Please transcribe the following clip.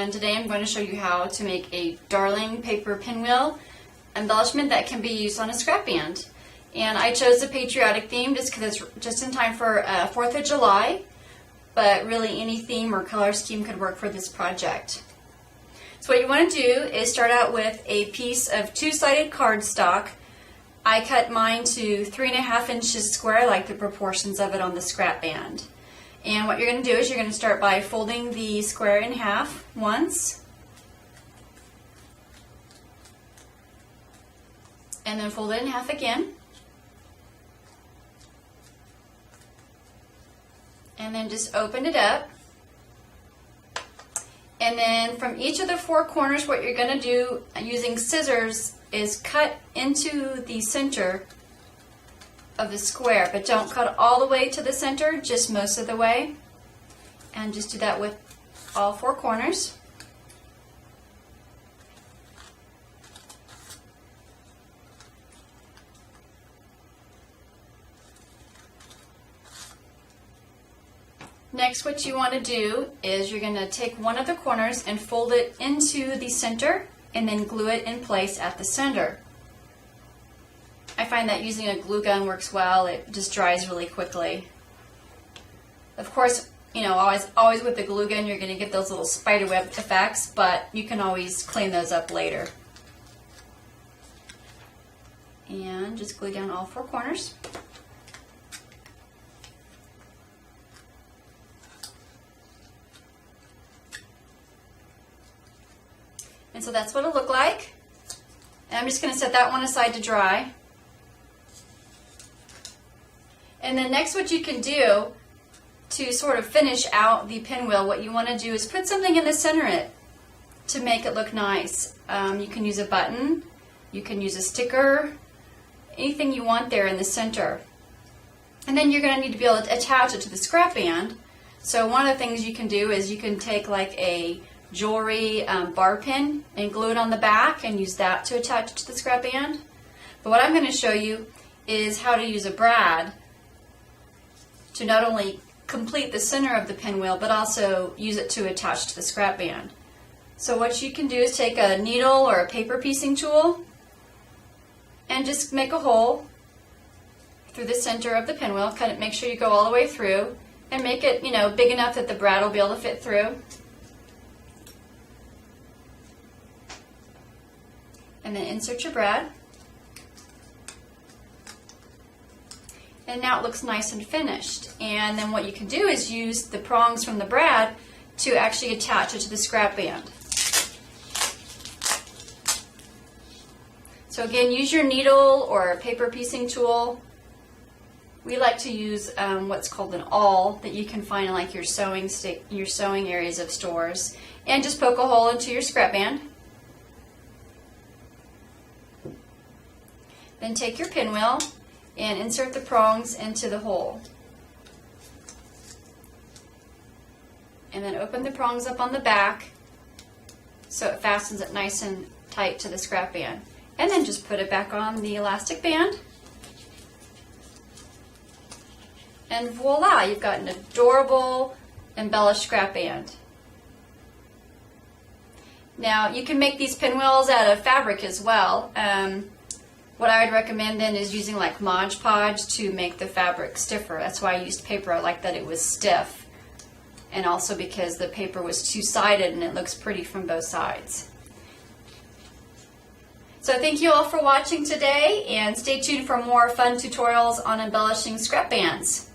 and today I'm going to show you how to make a darling paper pinwheel embellishment that can be used on a scrap band. And I chose the patriotic theme just because it's just in time for 4th of July, but really any theme or color scheme could work for this project. So what you want to do is start out with a piece of two-sided cardstock. I cut mine to 3.5 inches square, like the proportions of it on the ScrapBand. And what you're going to do is you're going to start by folding the square in half once, and then fold it in half again, and then just open it up. And then from each of the 4 corners, what you're going to do using scissors is cut into the center of the square, but don't cut all the way to the center, just most of the way. And just do that with all 4 corners. Next, what you want to do is you're going to take one of the corners and fold it into the center and then glue it in place at the center. I find that using a glue gun works well. It just dries really quickly. Of course, you know, always with the glue gun you're going to get those little spider web effects, but you can always clean those up later. And just glue down all 4 corners. And so that's what it'll look like. And I'm just going to set that one aside to dry. And then next, what you can do to sort of finish out the pinwheel, what you want to do is put something in the center of it to make it look nice. You can use a button, you can use a sticker, anything you want there in the center. And then you're going to need to be able to attach it to the scrap band. So one of the things you can do is you can take like a jewelry bar pin and glue it on the back and use that to attach it to the scrap band. But what I'm going to show you is how to use a brad to not only complete the center of the pinwheel, but also use it to attach to the scrap band. So what you can do is take a needle or a paper piecing tool and just make a hole through the center of the pinwheel. Cut it, make sure you go all the way through, and make it, you know, big enough that the brad will be able to fit through. And then insert your brad. And now it looks nice and finished. And then what you can do is use the prongs from the brad to actually attach it to the scrap band. So again, use your needle or a paper piecing tool. We like to use what's called an awl that you can find in like your sewing areas of stores, and just poke a hole into your scrap band. Then take your pinwheel and insert the prongs into the hole. And then open the prongs up on the back so it fastens it nice and tight to the scrap band. And then just put it back on the elastic band. And voila, you've got an adorable embellished scrap band. Now you can make these pinwheels out of fabric as well. What I would recommend then is using like Mod Podge to make the fabric stiffer. That's why I used paper. I like that it was stiff, and also because the paper was two-sided and it looks pretty from both sides. So thank you all for watching today, and stay tuned for more fun tutorials on embellishing scrap bands.